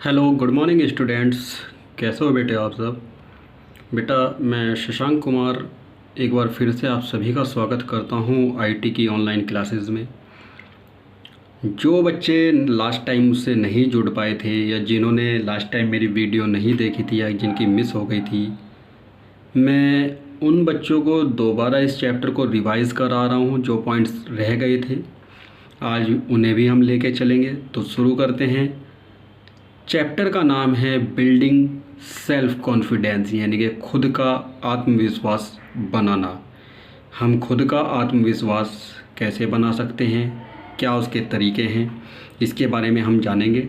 Hello good morning students. कैसे हो बेटे आप सब? बेटा मैं शशांक कुमार एक बार फिर से आप सभी का स्वागत करता हूँ आईटी की ऑनलाइन क्लासेस में। जो बच्चे लास्ट टाइम मुझसे नहीं जुड़ पाए थे या जिन्होंने लास्ट टाइम मेरी वीडियो नहीं देखी थी या जिनकी मिस हो गई थी, मैं उन बच्चों को दोबारा इस चैप्टर को रिवाइज़ करा रहा हूँ। जो पॉइंट्स रह गए थे आज उन्हें भी हम लेके चलेंगे। तो शुरू करते हैं। चैप्टर का नाम है बिल्डिंग सेल्फ कॉन्फिडेंस, यानी कि खुद का आत्मविश्वास बनाना। हम खुद का आत्मविश्वास कैसे बना सकते हैं, क्या उसके तरीके हैं, इसके बारे में हम जानेंगे।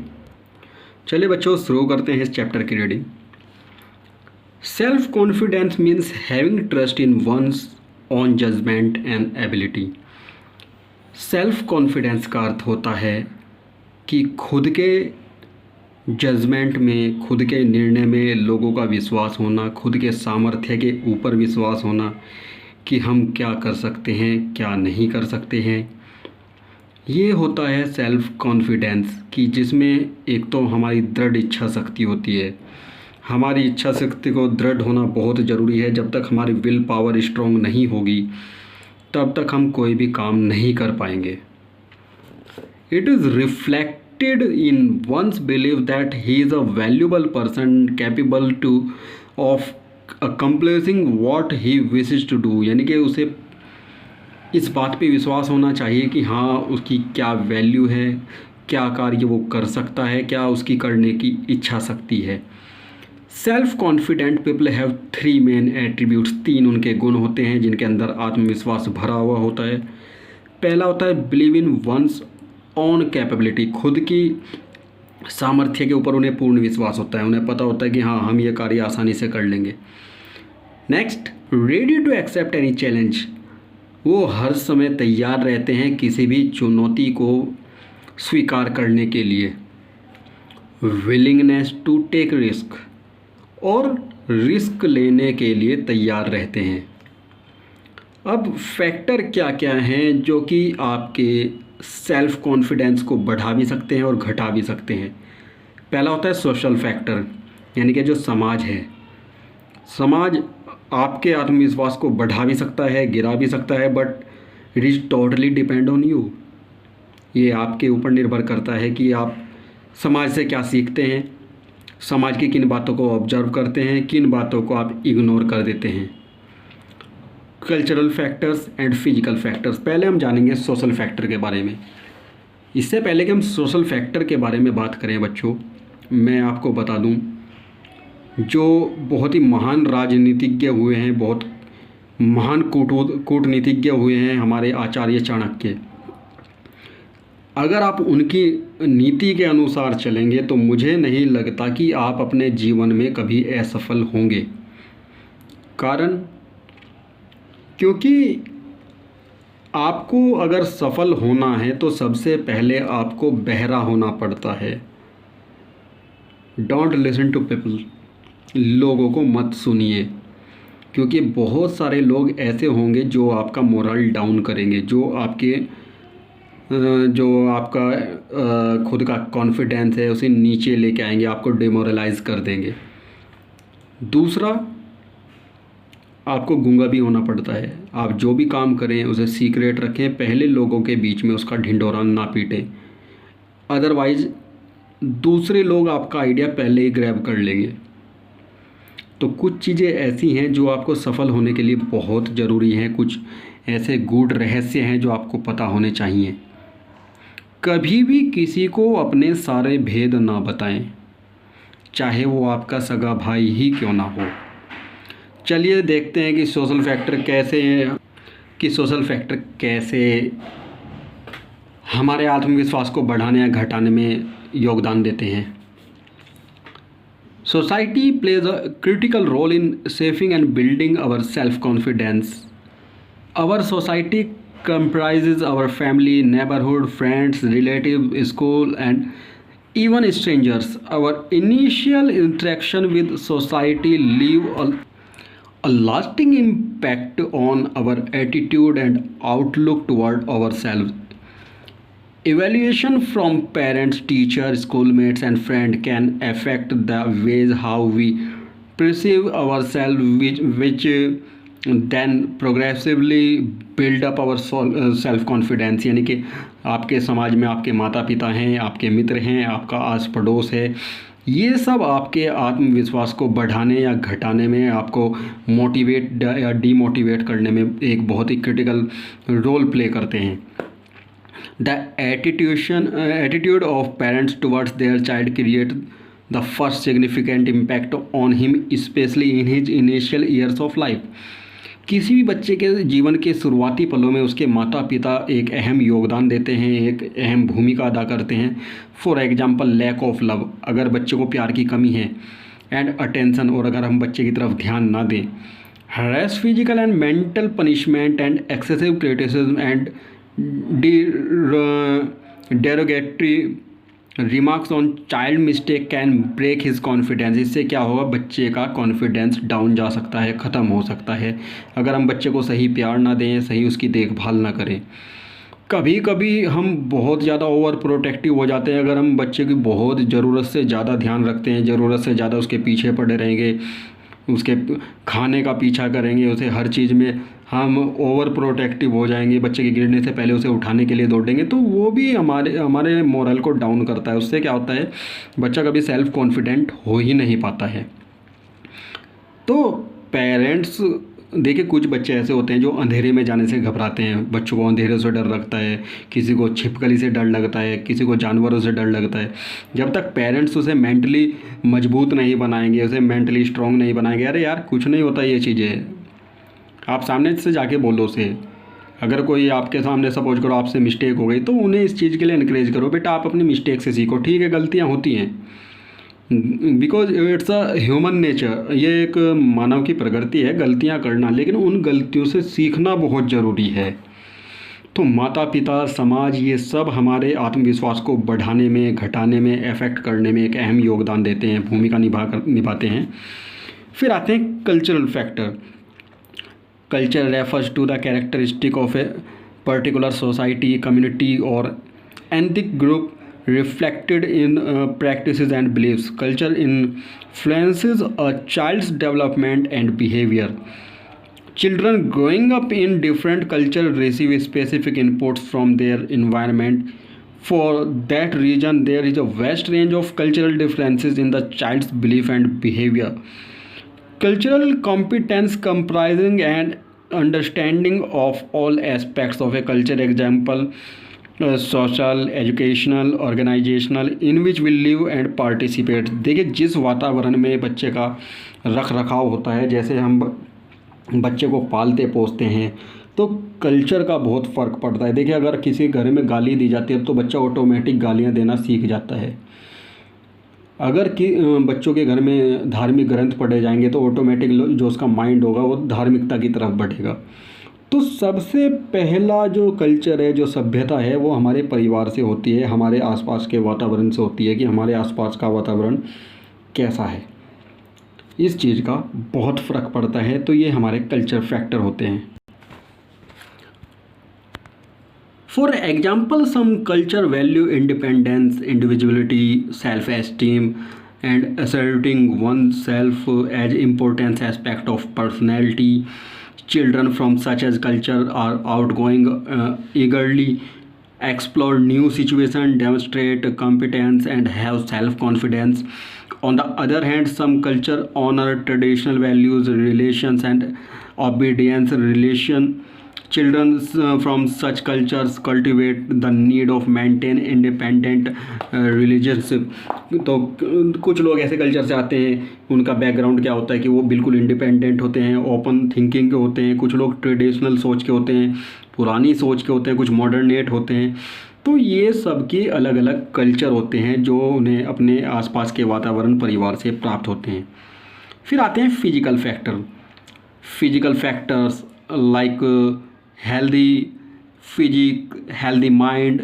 चलिए बच्चों शुरू करते हैं इस चैप्टर की reading. Self confidence means having trust in one's own judgement and ability. Self confidence का अर्थ होता है कि खुद के जजमेंट में, खुद के निर्णय में लोगों का विश्वास होना, खुद के सामर्थ्य के ऊपर विश्वास होना कि हम क्या कर सकते हैं, क्या नहीं कर सकते हैं। ये होता है सेल्फ कॉन्फिडेंस कि जिसमें एक तो हमारी दृढ़ इच्छा शक्ति होती है। हमारी इच्छा शक्ति को दृढ़ होना बहुत ज़रूरी है। जब तक हमारी विल पावर स्ट्रॉन्ग नहीं होगी तब तक हम कोई भी काम नहीं कर पाएंगे। It is reflected in one's belief that he is a valuable person capable to of accomplishing what he wishes to do, यानी कि उसे इस बात पे विश्वास होना चाहिए कि हाँ उसकी क्या वैल्यू है, क्या कार्य वो कर सकता है, क्या उसकी करने की इच्छा शक्ति है। Self confident people have 3 main attributes, 3 उनके गुण होते हैं जिनके अंदर आत्मविश्वास भरा हुआ होता है। पहला होता है believe in one's own capability, खुद की सामर्थ्य के ऊपर उन्हें पूर्ण विश्वास होता है। उन्हें पता होता है कि हाँ हम ये कार्य आसानी से कर लेंगे। Next, ready to accept any challenge, वो हर समय तैयार रहते हैं किसी भी चुनौती को स्वीकार करने के लिए। विलिंगनेस टू टेक रिस्क, और रिस्क लेने के लिए तैयार रहते हैं। अब फैक्टर क्या क्या हैं जो कि आपके सेल्फ कॉन्फिडेंस को बढ़ा भी सकते हैं और घटा भी सकते हैं। पहला होता है सोशल फैक्टर, यानी कि जो समाज है। समाज आपके आत्मविश्वास को बढ़ा भी सकता है, गिरा भी सकता है, but it is totally depend on you. ये आपके ऊपर निर्भर करता है कि आप समाज से क्या सीखते हैं, समाज की किन बातों को ऑब्जर्व करते हैं, किन बातों को आप इग्नोर कर देते हैं। Cultural factors and physical factors. पहले हम जानेंगे सोशल फैक्टर के बारे में। इससे पहले कि हम सोशल फैक्टर के बारे में बात करें बच्चों, मैं आपको बता दूं, जो बहुत ही महान राजनीतिज्ञ हुए हैं, बहुत महान कूटनीतिज्ञ हुए हैं हमारे आचार्य चाणक्य, अगर आप उनकी नीति के अनुसार चलेंगे तो मुझे नहीं लगता कि आप अपने जीवन में कभी असफल होंगे। कारण, क्योंकि आपको अगर सफल होना है तो सबसे पहले आपको बहरा होना पड़ता है। डोंट लिसन टू पीपल, लोगों को मत सुनिए, क्योंकि बहुत सारे लोग ऐसे होंगे जो आपका मोरल डाउन करेंगे, जो आपका खुद का कॉन्फिडेंस है उसे नीचे लेके आएंगे, आपको डिमोरलाइज कर देंगे। दूसरा, आपको गूंगा भी होना पड़ता है। आप जो भी काम करें उसे सीक्रेट रखें, पहले लोगों के बीच में उसका ढिंढोरा ना पीटें, अदरवाइज़ दूसरे लोग आपका आइडिया पहले ही ग्रैब कर लेंगे। तो कुछ चीज़ें ऐसी हैं जो आपको सफल होने के लिए बहुत ज़रूरी हैं, कुछ ऐसे गूढ़ रहस्य हैं जो आपको पता होने चाहिए। कभी भी किसी को अपने सारे भेद ना बताएं, चाहे वो आपका सगा भाई ही क्यों ना हो। चलिए देखते हैं कि सोशल फैक्टर कैसे हमारे आत्मविश्वास को बढ़ाने या घटाने में योगदान देते हैं। Society plays a critical role in shaping and building our self confidence. Our society comprises our family, neighborhood, friends, relatives, school, and even strangers. Our initial interaction with society leave a lasting impact on our attitude and outlook toward ourselves. Evaluation from parents, teachers, schoolmates, and friends can affect the ways how we perceive ourselves, which then progressively build up our self confidence। यानी कि आपके समाज में आपके माता पिता हैं, आपके मित्र हैं, आपका आस पड़ोस है, ये सब आपके आत्मविश्वास को बढ़ाने या घटाने में, आपको मोटिवेट या डीमोटिवेट करने में एक बहुत ही क्रिटिकल रोल प्ले करते हैं। The attitude of parents towards their child create the first significant impact on him, especially in his initial years of life। किसी भी बच्चे के जीवन के शुरुआती पलों में उसके माता पिता एक अहम योगदान देते हैं, एक अहम भूमिका अदा करते हैं। For example lack of love, अगर बच्चे को प्यार की कमी है, एंड अटेंशन, और अगर हम बच्चे की तरफ ध्यान ना दें, हरेस physical and mental punishment and excessive criticism and derogatory remarks on child mistake can break his confidence। इससे क्या होगा, बच्चे का कॉन्फिडेंस डाउन जा सकता है, ख़त्म हो सकता है अगर हम बच्चे को सही प्यार ना दें, सही उसकी देखभाल ना करें। कभी कभी हम बहुत ज़्यादा ओवर प्रोटेक्टिव हो जाते हैं। अगर हम बच्चे की बहुत ज़रूरत से ज़्यादा ध्यान रखते हैं, ज़रूरत से ज़्यादा उसके पीछे पड़े रहेंगे, उसके खाने का पीछा करेंगे, उसे हर चीज़ में हम ओवर प्रोटेक्टिव हो जाएंगे, बच्चे के गिरने से पहले उसे उठाने के लिए दौड़ेंगे, तो वो भी हमारे मोरल को डाउन करता है। उससे क्या होता है, बच्चा कभी सेल्फ कॉन्फिडेंट हो ही नहीं पाता है। तो पेरेंट्स, देखिए कुछ बच्चे ऐसे होते हैं जो अंधेरे में जाने से घबराते हैं, बच्चों को अंधेरे से डर लगता है, किसी को छिपकली से डर लगता है, किसी को जानवरों से डर लगता है। जब तक पेरेंट्स उसे मेंटली मजबूत नहीं बनाएंगे, उसे मेंटली स्ट्रांग नहीं बनाएंगे, अरे यार कुछ नहीं होता ये चीज़ें, आप सामने से जाके बोलो उसे। अगर कोई आपके सामने सपोज करो आपसे मिस्टेक हो गई, तो उन्हें इस चीज़ के लिए इनकरेज करो, बेटा आप अपनी मिस्टेक से सीखो, ठीक है गलतियाँ होती हैं, because it's a human nature, ये एक मानव की प्रकृति है गलतियां करना, लेकिन उन गलतियों से सीखना बहुत ज़रूरी है। तो माता पिता, समाज, ये सब हमारे आत्मविश्वास को बढ़ाने में, घटाने में, अफेक्ट करने में एक अहम योगदान देते हैं, भूमिका निभाते हैं। फिर आते हैं cultural factor. Culture refers to the characteristic of a particular society, community और ethnic group reflected in practices and beliefs। Culture influences a child's development and behavior। Children growing up in different culture receive specific inputs from their environment। For that reason, there is a vast range of cultural differences in the child's belief and behavior। Cultural competence comprising and understanding of all aspects of a culture, example social, educational, organizational, in which will live and participate. देखिए जिस वातावरण में बच्चे का रख रखाव होता है, जैसे हम बच्चे को पालते पोसते हैं, तो कल्चर का बहुत फ़र्क पड़ता है। देखिए अगर किसी घर में गाली दी जाती है तो बच्चा ऑटोमेटिक गालियाँ देना सीख जाता है। अगर कि बच्चों के घर में धार्मिक ग्रंथ पढ़े जाएंगे तो ऑटोमेटिक जो उसका माइंड होगा वो धार्मिकता की तरफ बढ़ेगा। तो सबसे पहला जो कल्चर है, जो सभ्यता है, वो हमारे परिवार से होती है, हमारे आसपास के वातावरण से होती है कि हमारे आसपास का वातावरण कैसा है। इस चीज़ का बहुत फ़र्क पड़ता है। तो ये हमारे कल्चर फैक्टर होते हैं। For example some culture value independence, individuality, self esteem and asserting one self as important aspect of personality. Children from such as culture are outgoing, eagerly explore new situations, demonstrate competence and have self-confidence। On the other hand, some culture honor traditional values, relations and obedience relation। Children from such cultures cultivate the need of maintain independent relationship। तो कुछ लोग ऐसे culture से आते हैं, उनका background क्या होता है कि वो बिल्कुल इंडिपेंडेंट होते हैं, ओपन थिंकिंग के होते हैं। कुछ लोग ट्रेडिशनल सोच के होते हैं, पुरानी सोच के होते हैं, कुछ मॉडर्नेट होते हैं। तो ये सब के अलग अलग कल्चर होते हैं जो उन्हें अपने आसपास के वातावरण, परिवार से प्राप्त होते हैं। फिर आते हैं physical factor. Physical factors like healthy physique, healthy mind,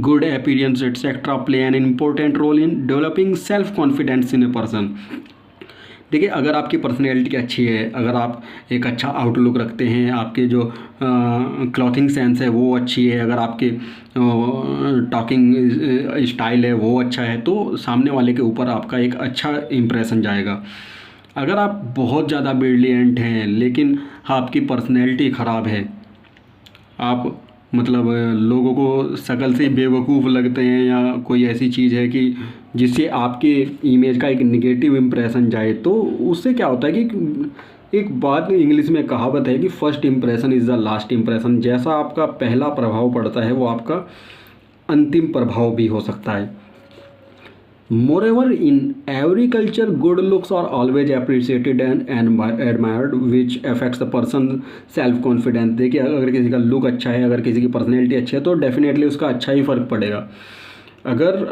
good appearance, etc. play an important role in developing self-confidence in a person। देखिए, अगर आपकी पर्सनैलिटी अच्छी है, अगर आप एक अच्छा आउटलुक रखते हैं, आपके जो क्लॉथिंग सेंस है वो अच्छी है, अगर आपके टॉकिंग स्टाइल है वो अच्छा है, तो सामने वाले के ऊपर आपका एक अच्छा इम्प्रेशन जाएगा। अगर आप बहुत ज़्यादा ब्रिलियंट हैं लेकिन आपकी पर्सनैलिटी ख़राब है, आप मतलब लोगों को शक्ल से बेवकूफ़ लगते हैं या कोई ऐसी चीज़ है कि जिससे आपके इमेज का एक नेगेटिव इम्प्रेशन जाए, तो उससे क्या होता है कि एक बात इंग्लिश में कहावत है कि first impression is the last impression. जैसा आपका पहला प्रभाव पड़ता है वो आपका अंतिम प्रभाव भी हो सकता है। Moreover, in every culture, good looks are always appreciated and admired, which affects the person's self confidence। देखिए, अगर किसी का लुक अच्छा है, अगर किसी की पर्सनैलिटी अच्छी है, तो डेफिनेटली उसका अच्छा ही फ़र्क पड़ेगा। अगर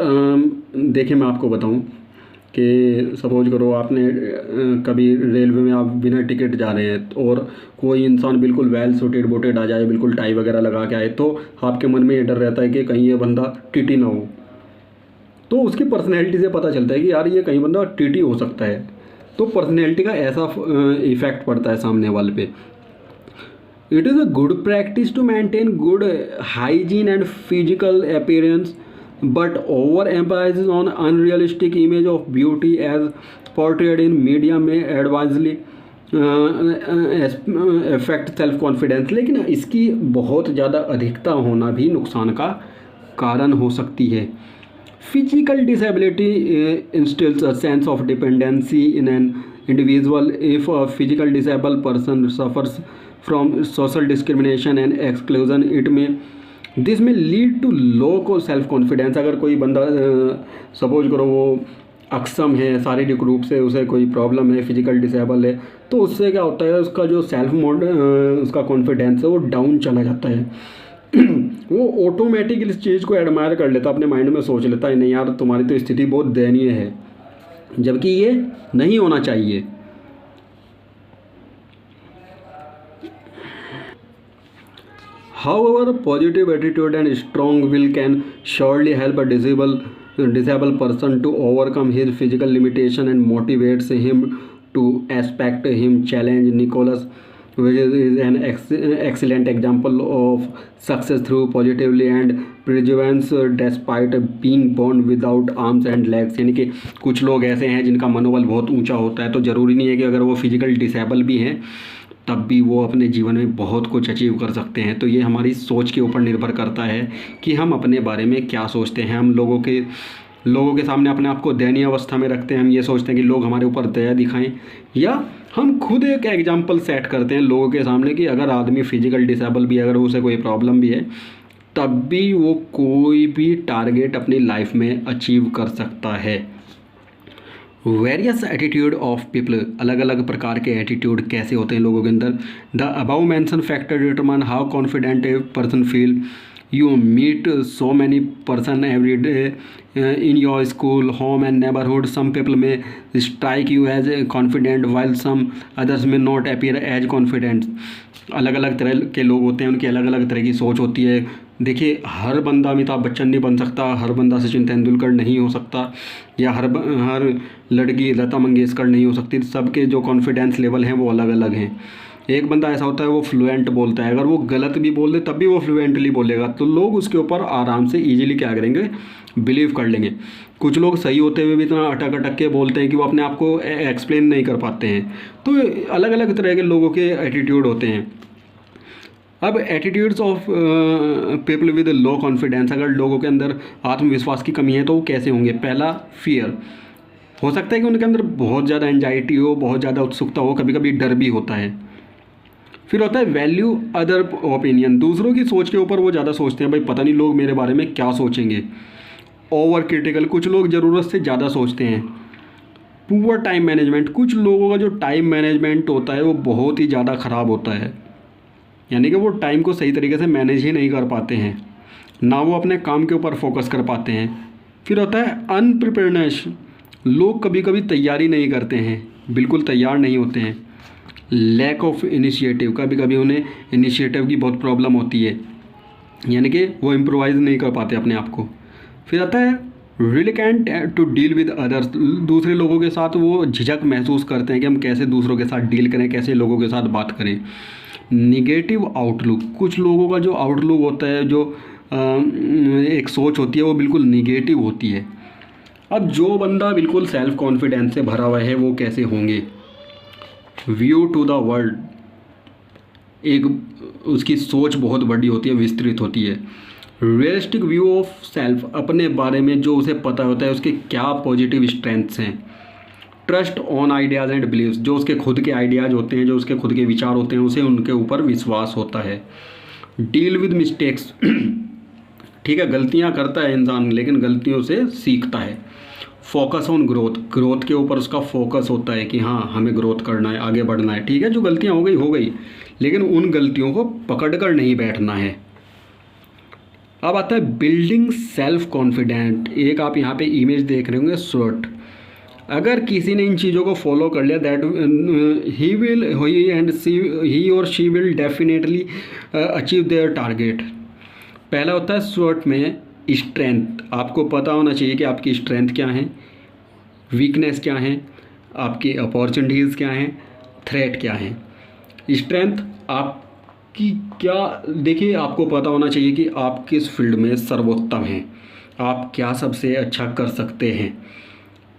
देखिए, मैं आपको बताऊं कि सपोज करो आपने कभी रेलवे में आप बिना टिकट जा रहे हैं और कोई इंसान बिल्कुल वेल सूटेड बूटेड आ जाए, बिल्कुल टाई वगैरह लगा के आए, तो आपके मन में ये डर रहता है कि कहीं ये बंदा टीटी ना हो। तो उसकी पर्सनैलिटी से पता चलता है कि यार ये कहीं बंदा टीटी हो सकता है। तो पर्सनैलिटी का ऐसा इफेक्ट पड़ता है सामने वाले पे। It is a good practice to maintain good hygiene and physical appearance, but over emphasis on unrealistic image of beauty as portrayed in media में एडवाइजली इफेक्ट सेल्फ कॉन्फिडेंस। लेकिन इसकी बहुत ज़्यादा अधिकता होना भी नुकसान का कारण हो सकती है। Physical disability instills a sense of dependency in an individual. If a physical disabled person suffers from social discrimination and exclusion, this may lead to low self confidence। अगर कोई बंदा सपोज करो वो अक्षम है, शारीरिक रूप से उसे कोई प्रॉब्लम है, फिजिकल डिसेबल है, तो उससे क्या होता है, उसका जो उसका कॉन्फिडेंस है वो डाउन चला जाता है। वो ऑटोमेटिक इस चीज़ को एडमायर कर लेता, अपने माइंड में सोच लेता है नहीं यार तुम्हारी तो स्थिति बहुत दयनीय है, जबकि ये नहीं होना चाहिए। However, positive attitude and strong will can surely help a disabled person to overcome his physical limitation and motivates him to aspect him challenge. Nicholas, which is an excellent example of success through positively and perseverance despite being born without arms and legs। यानी कि कुछ लोग ऐसे हैं जिनका मनोबल बहुत ऊंचा होता है, तो ज़रूरी नहीं है कि अगर वो फिजिकल डिसेबल भी हैं तब भी वो अपने जीवन में बहुत कुछ अचीव कर सकते हैं। तो ये हमारी सोच के ऊपर निर्भर करता है कि हम अपने बारे में क्या सोचते हैं। हम लोगों के सामने अपने आप को दयनीय अवस्था में रखते हैं, हम ये सोचते हैं कि लोग हमारे ऊपर दया दिखाएं, या हम खुद एक एग्जाम्पल सेट करते हैं लोगों के सामने कि अगर आदमी फिजिकल डिसेबल भी है, अगर उसे कोई प्रॉब्लम भी है, तब भी वो कोई भी टारगेट अपनी लाइफ में अचीव कर सकता है। वेरियस एटीट्यूड ऑफ पीपल, अलग अलग प्रकार के एटीट्यूड कैसे होते हैं लोगों के अंदर। The above mention factor determine how confident a person feel. You meet so many person every day in your school, home and neighborhood. Some people may strike you as confident while some others may not appear as confident। अलग अलग तरह के लोग होते हैं, उनकी अलग अलग तरह की सोच होती है। देखिए, हर बंदा अमिताभ बच्चन नहीं बन सकता, हर बंदा सचिन तेंदुलकर नहीं हो सकता, या हर लड़की लता मंगेशकर नहीं हो सकती। सबके जो कॉन्फिडेंस लेवल हैं वो अलग अलग हैं। एक बंदा ऐसा होता है वो फ्लुएंट बोलता है, अगर वो गलत भी बोल दे तब भी वो फ्लुएंटली बोलेगा, तो लोग उसके ऊपर आराम से ईजिली क्या करेंगे, बिलीव कर लेंगे। कुछ लोग सही होते हुए भी इतना अटक अटक के बोलते हैं कि वो अपने आप को एक्सप्लेन नहीं कर पाते हैं। तो अलग अलग तरह के लोगों के एटीट्यूड होते हैं। अब attitudes of people with low confidence, अगर लोगों के अंदर आत्मविश्वास की कमी है तो वो कैसे होंगे। पहला, फियर। हो सकता है कि उनके अंदर बहुत ज़्यादा एंजाइटी हो, बहुत ज़्यादा उत्सुकता हो, कभी कभी डर भी होता है। फिर होता है वैल्यू अदर ओपिनियन, दूसरों की सोच के ऊपर वो ज़्यादा सोचते हैं, भाई पता नहीं लोग मेरे बारे में क्या सोचेंगे। ओवर क्रिटिकल, कुछ लोग ज़रूरत से ज़्यादा सोचते हैं। पुअर टाइम मैनेजमेंट, कुछ लोगों का जो टाइम मैनेजमेंट होता है वो बहुत ही ज़्यादा ख़राब होता है, यानी कि वो टाइम को सही तरीके से मैनेज ही नहीं कर पाते हैं, ना वो अपने काम के ऊपर फोकस कर पाते हैं। फिर होता है अनप्रिपेयर्डनेस, लोग कभी कभी तैयारी नहीं करते हैं, बिल्कुल तैयार नहीं होते हैं। लैक ऑफ इनिशिएटिव, कभी कभी उन्हें इनिशिएटिव की बहुत प्रॉब्लम होती है, यानी कि वो इम्प्रोवाइज़ नहीं कर पाते अपने आप को। फिर आता है रिलेकेंट टू डील विद अदर्स, दूसरे लोगों के साथ वो झिझक महसूस करते हैं कि हम कैसे दूसरों के साथ डील करें, कैसे लोगों के साथ बात करें। निगेटिव आउटलुक, कुछ लोगों का जो आउटलुक होता है, जो एक सोच होती है, वो बिल्कुल निगेटिव होती है। अब जो बंदा बिल्कुल सेल्फ कॉन्फिडेंस से भरा हुआ है वो कैसे होंगे। व्यू टू द वर्ल्ड, एक उसकी सोच बहुत बड़ी होती है, विस्तृत होती है। रियलिस्टिक व्यू ऑफ सेल्फ, अपने बारे में जो उसे पता होता है उसके क्या पॉजिटिव स्ट्रेंथ्स हैं। Trust on ideas and beliefs, जो उसके खुद के आइडियाज़ होते हैं, जो उसके खुद के विचार होते हैं, उसे उनके ऊपर विश्वास होता है। डील विद मिस्टेक्स, ठीक है, गलतियां करता है इंसान लेकिन गलतियों से सीखता है। फोकस ऑन ग्रोथ, ग्रोथ के ऊपर उसका फोकस होता है कि हाँ हमें ग्रोथ करना है, आगे बढ़ना है। ठीक है, जो गलतियां हो गई, लेकिन उन गलतियों को पकड़ कर नहीं बैठना है। अब आता है बिल्डिंग सेल्फ कॉन्फिडेंट। एक आप यहाँ पे इमेज देख रहे होंगे, शॉर्ट। अगर किसी ने इन चीज़ों को फॉलो कर लिया, दैट ही और she will definitely achieve their target. पहला होता है शॉर्ट में स्ट्रेंथ, आपको पता होना चाहिए कि आपकी स्ट्रेंथ क्या है, वीकनेस क्या है, आपकी अपॉर्चुनिटीज़ क्या हैं, थ्रेट क्या है। स्ट्रेंथ आपकी क्या, देखिए आपको पता होना चाहिए कि आप किस फील्ड में सर्वोत्तम हैं, आप क्या सबसे अच्छा कर सकते हैं।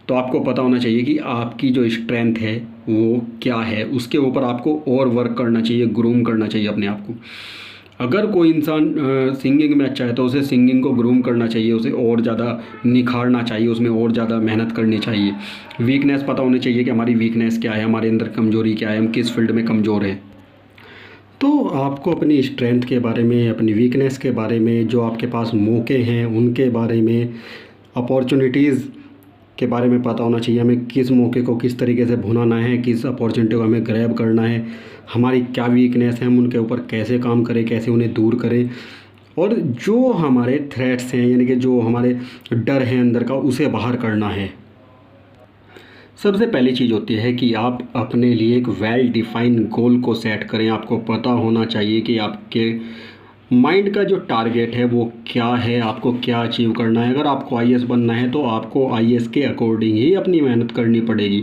तो आपको पता होना चाहिए कि आपकी जो स्ट्रेंथ है वो क्या है, उसके ऊपर आपको और वर्क करना चाहिए, ग्रूम करना चाहिए अपने आप को। अगर कोई इंसान सिंगिंग में अच्छा है तो उसे सिंगिंग को ग्रूम करना चाहिए, उसे और ज़्यादा निखारना चाहिए, उसमें और ज़्यादा मेहनत करनी चाहिए। वीकनेस पता होनी चाहिए कि हमारी वीकनेस क्या है, हमारे अंदर कमजोरी क्या है, हम किस फील्ड में कमज़ोर हैं। तो आपको अपनी स्ट्रेंथ के बारे में, अपनी वीकनेस के बारे में, जो आपके पास मौके हैं उनके बारे में, अपॉर्चुनिटीज़ के बारे में पता होना चाहिए। हमें किस मौके को किस तरीके से भुनाना है, किस अपॉर्चुनिटी को हमें ग्रैब करना है, हमारी क्या वीकनेस है, हम उनके ऊपर कैसे काम करें, कैसे उन्हें दूर करें, और जो हमारे थ्रेट्स हैं यानी कि जो हमारे डर हैं अंदर का, उसे बाहर करना है। सबसे पहली चीज़ होती है कि आप अपने लिए एक वेल डिफाइंड गोल को सेट करें। आपको पता होना चाहिए कि आपके माइंड का जो टारगेट है वो क्या है, आपको क्या अचीव करना है। अगर आपको आईएएस बनना है तो आपको आईएएस के अकॉर्डिंग ही अपनी मेहनत करनी पड़ेगी,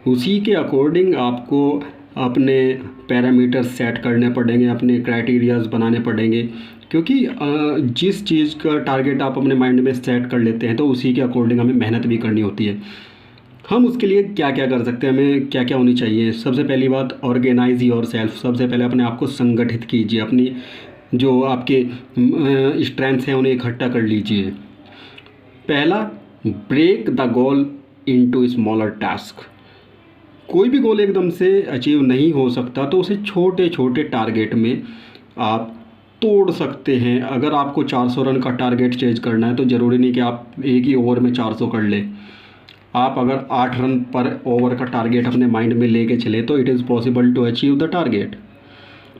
उसी के अकॉर्डिंग आपको अपने पैरामीटर सेट करने पड़ेंगे, अपने क्राइटेरियाज बनाने पड़ेंगे। क्योंकि जिस चीज़ का टारगेट आप अपने माइंड में सेट कर लेते हैं तो उसी के अकॉर्डिंग हमें मेहनत भी करनी होती है। हम उसके लिए क्या क्या कर सकते हैं, हमें क्या क्या होनी चाहिए। सबसे पहली बात, ऑर्गेनाइज योर सेल्फ। सबसे पहले अपने आप को संगठित कीजिए, अपनी जो आपके स्ट्रेंथ्स हैं उन्हें इकट्ठा कर लीजिए। पहला, break the goal into smaller task. कोई भी गोल एकदम से अचीव नहीं हो सकता, तो उसे छोटे छोटे टारगेट में आप तोड़ सकते हैं। अगर आपको 400 रन का टारगेट चेज करना है तो ज़रूरी नहीं कि आप एक ही ओवर में 400 कर लें। आप अगर 8 रन पर ओवर का टारगेट अपने माइंड में लेके चले तो it is possible to achieve the target.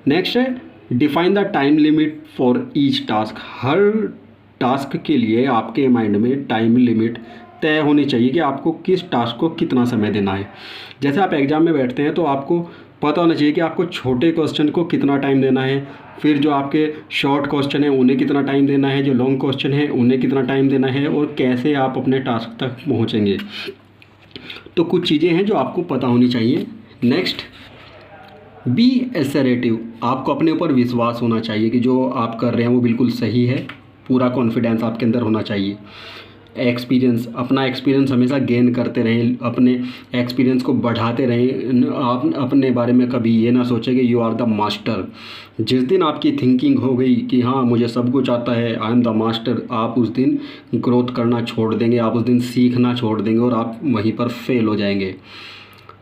Next है, define the time limit for each task. हर टास्क के लिए आपके माइंड में टाइम लिमिट तय होनी चाहिए कि आपको किस टास्क को कितना समय देना है। जैसे आप एग्ज़ाम में बैठते हैं तो आपको पता होना चाहिए कि आपको छोटे क्वेश्चन को कितना टाइम देना है, फिर जो आपके शॉर्ट क्वेश्चन हैं उन्हें कितना टाइम देना है, जो लॉन्ग क्वेश्चन हैं उन्हें कितना टाइम देना है, और कैसे आप अपने टास्क तक पहुँचेंगे। तो कुछ चीज़ें हैं जो आपको पता होनी चाहिए। Next, be assertive. आपको अपने ऊपर विश्वास होना चाहिए कि जो आप कर रहे हैं वो बिल्कुल सही है, पूरा कॉन्फिडेंस आपके अंदर होना चाहिए। एक्सपीरियंस, अपना एक्सपीरियंस हमेशा गेन करते रहें, अपने एक्सपीरियंस को बढ़ाते रहें। आप अपने बारे में कभी ये ना सोचें कि यू आर द मास्टर। जिस दिन आपकी थिंकिंग हो गई कि हाँ मुझे सब कुछ आता है, आई एम द मास्टर, आप उस दिन ग्रोथ करना छोड़ देंगे, आप उस दिन सीखना छोड़ देंगे और आप वहीं पर फेल हो जाएंगे।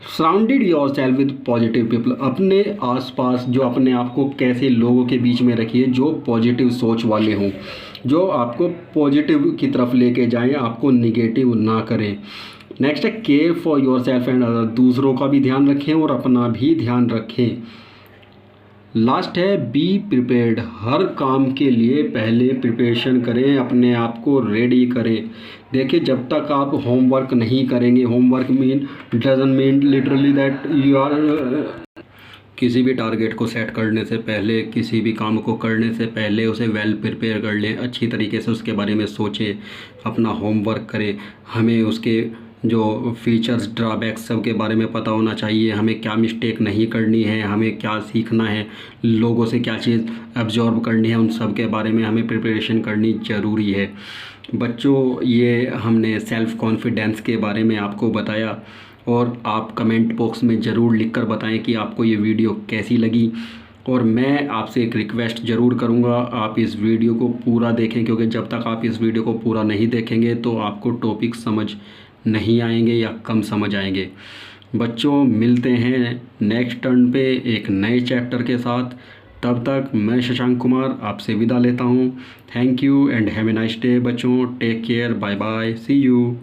Surrounded your self with positive people. अपने आसपास जो अपने आप को कैसे लोगों के बीच में रखिए जो पॉजिटिव सोच वाले हों, जो आपको पॉजिटिव की तरफ लेके जाएं, आपको निगेटिव ना करें। नेक्स्ट है, care for your self and other. दूसरों का भी ध्यान रखें और अपना भी ध्यान रखें। लास्ट है, बी प्रिपेयर्ड। हर काम के लिए पहले प्रिपरेशन करें, अपने आप को रेडी करें। देखिए, जब तक आप होमवर्क नहीं करेंगे, homework doesn't mean literally that you are किसी भी टारगेट को सेट करने से पहले, किसी भी काम को करने से पहले उसे वेल प्रिपेयर कर लें, अच्छी तरीके से उसके बारे में सोचें, अपना होमवर्क करें। हमें उसके जो फीचर्स, ड्रॉबैक्स सब के बारे में पता होना चाहिए, हमें क्या मिस्टेक नहीं करनी है, हमें क्या सीखना है, लोगों से क्या चीज़ एब्जॉर्ब करनी है, उन सब के बारे में हमें प्रिपरेशन करनी ज़रूरी है। बच्चों, ये हमने सेल्फ़ कॉन्फिडेंस के बारे में आपको बताया, और आप कमेंट बॉक्स में ज़रूर लिखकर बताएं कि आपको ये वीडियो कैसी लगी। और मैं आपसे एक रिक्वेस्ट ज़रूर करूँगा, आप इस वीडियो को पूरा देखें, क्योंकि जब तक आप इस वीडियो को पूरा नहीं देखेंगे तो आपको टॉपिक समझ नहीं आएंगे या कम समझ आएंगे। बच्चों, मिलते हैं नेक्स्ट टर्न पे एक नए चैप्टर के साथ। तब तक मैं शशांक कुमार आपसे विदा लेता हूँ। Thank you and have a nice day बच्चों। Take care, bye bye, see you.